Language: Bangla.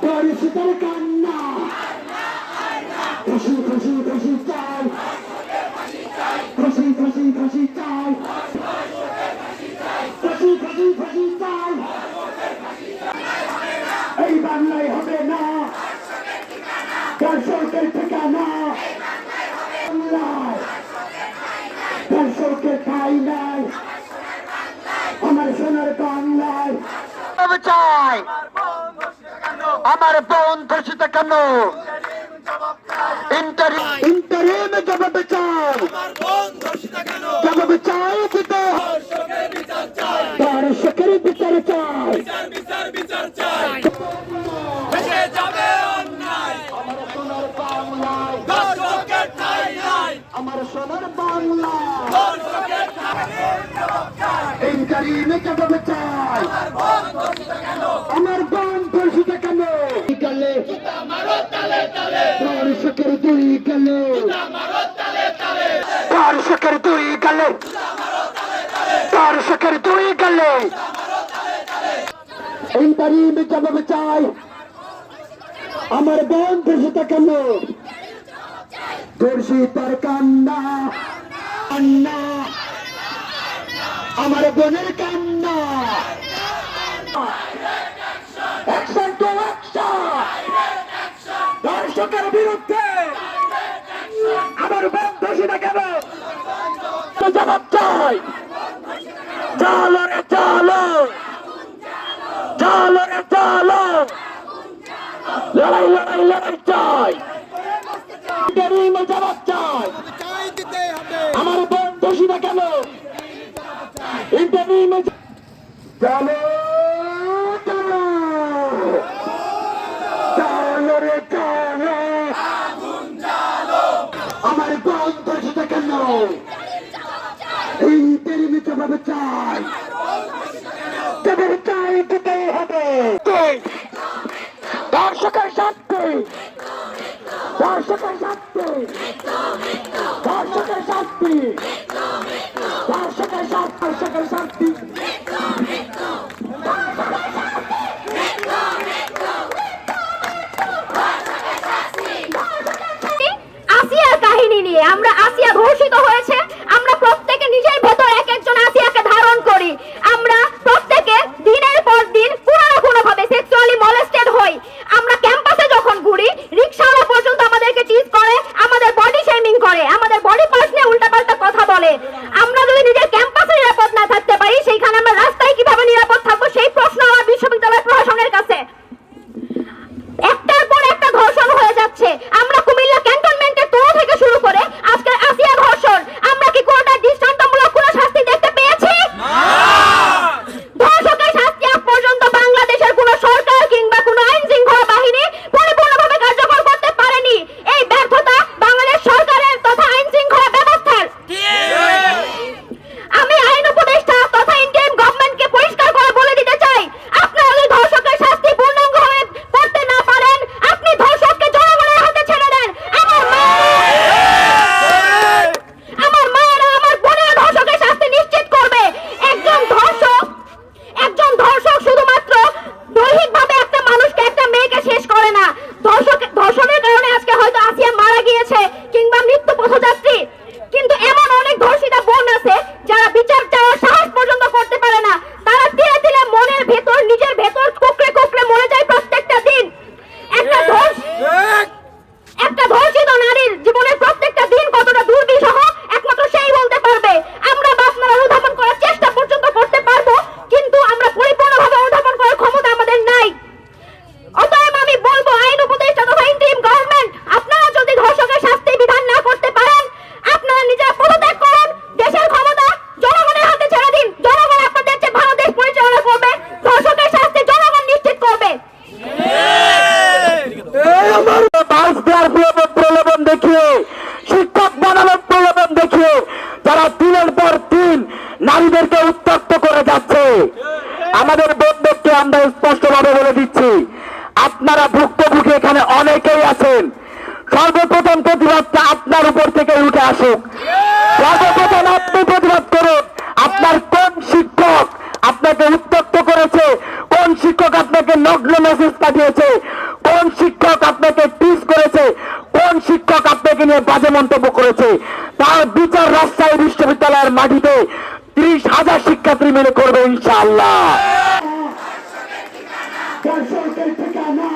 পরিচিতের কান্না খুশি খুশি খুশি চাই খুশি খুশি খুশি চাই খুশি খুশি খুশি চাই এই বাংলায় হবে না দর্শকের ঠিকানা বাংলায় দর্শকের ঠাই নাই আমার সোনার বাংলায় চাই আমার বোন ধর্ষিত কেন ইন্টারিম জবাব চাই জবাব চাই দিতে দর্শকের বিচার চাই আমার সোনার বাংলা ইন্টারিম জবাব চাই আমার বোন ধর্ষিত কেন গেলে দর্শকের দুই গেলে দর্শকের দুই গেলে দর্শকের দুই গেলে ইন্টারিম জবাব চাই আমার বোন ধর্ষিত কেন ধর্ষিতার কান্না কান্না আমার বোনের কান্না অ্যাকশন টু অ্যাকশন দর্শকের বিরুদ্ধে আমার বোন ধর্ষিতা কেন জবাব চাই চলো রে চলো চলো রে চলো লড়াই লড়াই লড়াই চাই জবাব চাই আমার বোন ধর্ষিতা কেন ইন্টারভিউ চলো চলো চলো রে চলো আমার বোন ধর্ষিতা কেন ইন্টারভিউ জবাব চাই জবাব চাই দিতে হবে দর্শকের শাস্তি দর্শকের শাস্তি দর্শকের শাস্তি দর্শকের শাস্তি দর্শকের শাস্তি আসিয়ার কাহিনী নিয়ে আমরা আসিয়া ধর্ষিত হয়েছে আমরা প্রত্যেকে নিজের ভেতর এক একজন আসিয়াকে ধারণ করি আমরা প্রত্যেকে দিনের পর দিন কোনো না কোনো ভাবে সেক্সুয়ালি মলেস্টেড হই আমরা ক্যাম্পাসে যখন ঘুরি রিকশাওয়ালা পর্যন্ত আমাদেরকে টিজ করে আমাদের বডি শেমিং করে আমাদের বডি পার্টস নিয়ে উল্টাপাল্টা কথা বলে আমরা যদি নিজের ক্যাম্পাসে নিরাপদ না থাকতে পারি সেইখানে আমরা রাস্তায় কিভাবে নিরাপদ থাকবো সেই প্রশ্ন আমার বিশ্ববিদ্যালয় প্রশাসনের কাছে একটার পর একটা ধর্ষণ হয়ে যাচ্ছে আমরা কুমিল্লা ক্যান্টনমেন্টের তরু থেকে শুরু করে আজকে আসিয়া ধর্ষণ আমরা কি কোনটা দৃষ্টান্তমূলক কোনো শাস্তি দেখতে পেয়েছি ধর্ষকের শাস্তি আজ পর্যন্ত বাংলাদেশের কোনো সরকার কিংবা কোনো আইন শৃঙ্খলা বাহিনী পরিপূর্ণভাবে কার্যকর করতে পারেনি এই ব্যর্থতা বাংলাদেশ সরকারের তথা আইন শৃঙ্খলা ব্যবস্থার আমি আইন উপদেষ্টা তথা ইন্টারিম গভর্নমেন্টকে পরিষ্কার করে বলে দিতে চাই আপনারা যদি ধর্ষকের শাস্তি পূর্ণাঙ্গভাবে করতে না পারেন আপনি ধর্ষককে জনগণের হাতে ছেড়ে দেন আমার মায়েরা আমার বোনেরা ধর্ষকের শাস্তি নিশ্চিত করবে একজন ধর্ষক শুধুমাত্র দৈহিকভাবে একটা মানুষকে একটা মেয়েকে শেষ করে না ধর্ষণের কারণে আজকে হয়তো আসিয়া মারা গিয়েছে কিংবা মৃত্যু পথযাত্রী কিন্তু এমন অনেক ধর্ষিতা বোন আছে যারা বিচার চাওয়ার সাহস পর্যন্ত করতে পারে না তারা ধীরে ধীরে মনের ভেতর নিজের ভেতর কুকড়ে কুকড়ে মরে যায় প্রত্যেকটা দিন একটা ধর্ষিত নারীর জীবনের প্রত্যেকটা দিন কতটা দুর্বিষহ একমাত্র সেই বলতে পারবে আমরা বা আপনারা অনুধাবন করার চেষ্টা পর্যন্ত করতে পারবো কিন্তু আমরা পরিপূর্ণভাবে অনুধাবন করার ক্ষমতা আমাদের নাই অতএব আমি বলবো আইন উপদেষ্টা তথা ইন্টারিম গভর্নমেন্ট আপনারা যদি ধর্ষকের শাস্তি বিধান না করতে পারেন আপনারা নিজেরা পদত্যাগ করুন দেশের ক্ষমতা জনগণের হাতে ছেড়ে দিন জনগণ আপনাদের চেয়ে ভালো দেশ পরিচালনা করবে ধর্ষকের শাস্তি জনগণ নিশ্চিত করবে প্রলোভন দেখিয়ে শিক্ষক বানানোর প্রলোভন দেখিয়ে যারা দিনের পর দিন নারীদেরকে উত্তপ্ত করে যাচ্ছে আমাদের বন্ধুকে আমরা স্পষ্টভাবে বলে দিচ্ছি আপনারা ভুক্তভোগী এখানে অনেকেই আছেন সর্বপ্রথম প্রতিবাদটা আপনার উপর থেকে উঠে আসুক সর্বপ্রথম আপনি প্রতিবাদ করুন আপনার কোন শিক্ষক আপনাকে উত্তপ্ত করেছে কোন শিক্ষক আপনাকে নগ্ন মেসেজ পাঠিয়েছে কোন শিক্ষক আপনাকে টিচ করেছে, কোন শিক্ষক আপনাকে নিয়ে বাজে মন্তব্য করেছে, তার বিচার রাজশাহী বিশ্ববিদ্যালয়ের মাটিতে 30,000 শিক্ষার্থী মিলে করবে ইনশাআল্লাহ। দর্শকের ঠিকানা